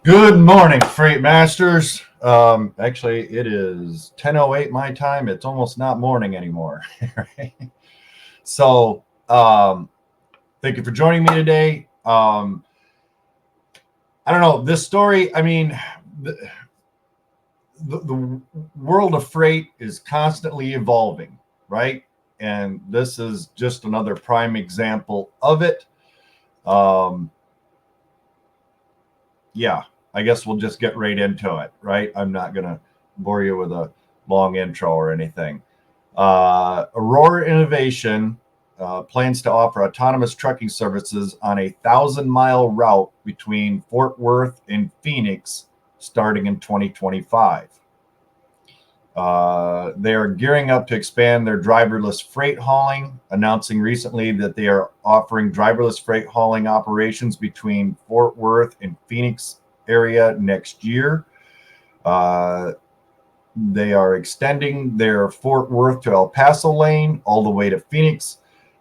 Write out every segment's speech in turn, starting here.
Good morning, Freight Masters. Actually, it is 10:08 my time. It's almost not morning anymore. Right? So, thank you for joining me today. I don't know this story. I mean, the world of freight is constantly evolving, right? And this is just another prime example of it. Um, yeah, I guess we'll just get right into it, right? I'm not going to bore you with a long intro or anything. Aurora Innovation plans to offer autonomous trucking services on a 1,000-mile route between Fort Worth and Phoenix starting in 2025. They are gearing up to expand their driverless freight hauling, announcing recently that they are offering driverless freight hauling operations between Fort Worth and Phoenix area next year. They are extending their Fort Worth to El Paso lane all the way to Phoenix.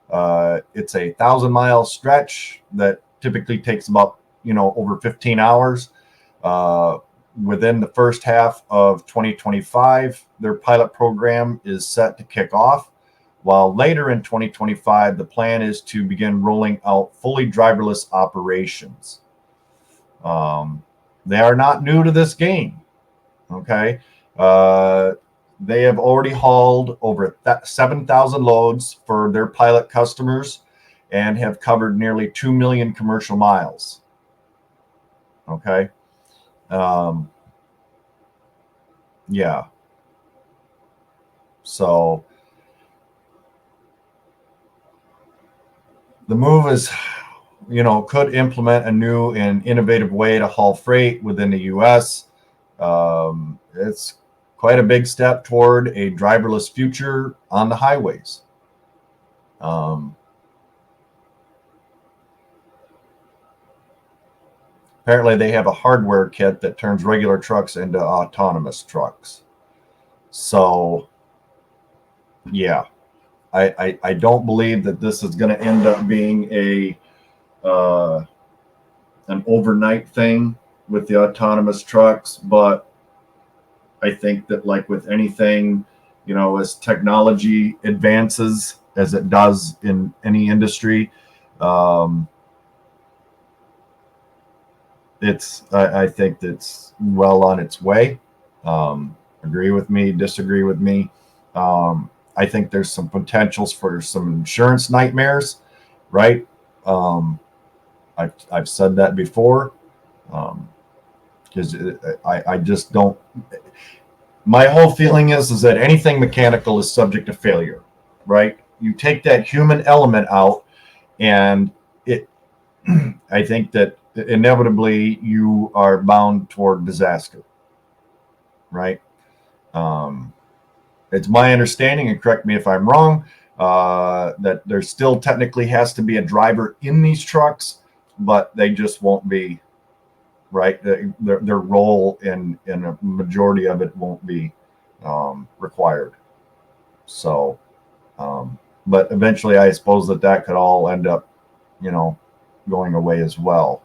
It's a 1,000-mile stretch that typically takes about over 15 hours. Within the first half of 2025, their pilot program is set to kick off, while later in 2025, the plan is to begin rolling out fully driverless operations. They are not new to this game, okay? They have already hauled over 7,000 loads for their pilot customers and have covered nearly 2 million commercial miles, okay? Yeah. So the move is, could implement a new and innovative way to haul freight within the U.S. It's quite a big step toward a driverless future on the highways. Apparently, they have a hardware kit that turns regular trucks into autonomous trucks. So, yeah, I don't believe that this is going to end up being an overnight thing with the autonomous trucks, but I think that, like with anything, as technology advances, as it does in any industry, I think that's well on its way. Agree with me, disagree with me. I think there's some potentials for some insurance nightmares, right? I've said that before, because I just don't. My whole feeling is that anything mechanical is subject to failure, right? You take that human element out, and it. I think that inevitably you are bound toward disaster, right? It's my understanding, and correct me if I'm wrong, that there still technically has to be a driver in these trucks, but they just won't be, right? Their role in a majority of it won't be required. So, but eventually, I suppose that could all end up, going away as well.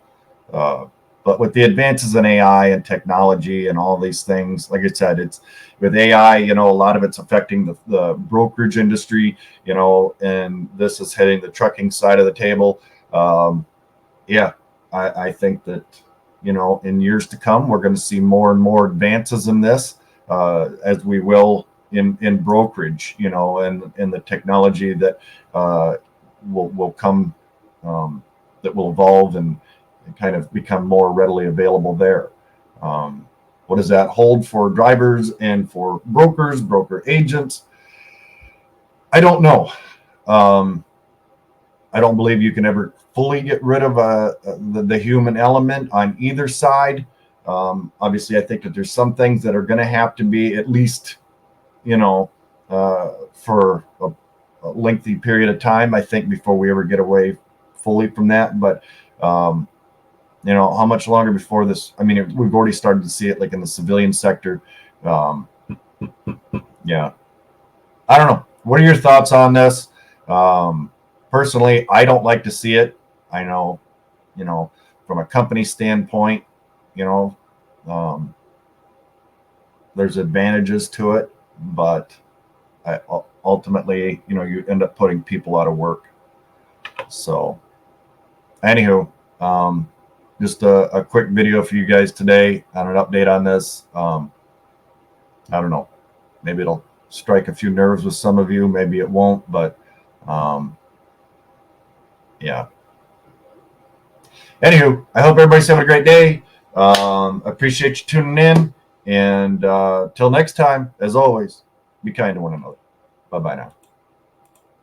But with the advances in AI and technology and all these things, like I said, it's with AI, a lot of it's affecting the brokerage industry, and this is hitting the trucking side of the table. Yeah, I think that, in years to come, we're going to see more and more advances in this, as we will in brokerage, and the technology that will come, that will evolve and kind of become more readily available there. What does that hold for drivers and for brokers, broker agents? I don't know. I don't believe you can ever fully get rid of the human element on either side. Obviously, I think that there's some things that are going to have to be at least, for a lengthy period of time, I think, before we ever get away fully from that. But how much longer before this? I mean, we've already started to see it, like in the civilian sector. Yeah, I don't know. What are your thoughts on this? Personally, I don't like to see it. I know, from a company standpoint, you know, there's advantages to it, but ultimately, you know, you end up putting people out of work. So anywho, just a quick video for you guys today on an update on this. I don't know, maybe it'll strike a few nerves with some of you, maybe it won't, but yeah. Anywho, I hope everybody's having a great day. Appreciate you tuning in, and till next time, as always, be kind to one another. Bye-bye now.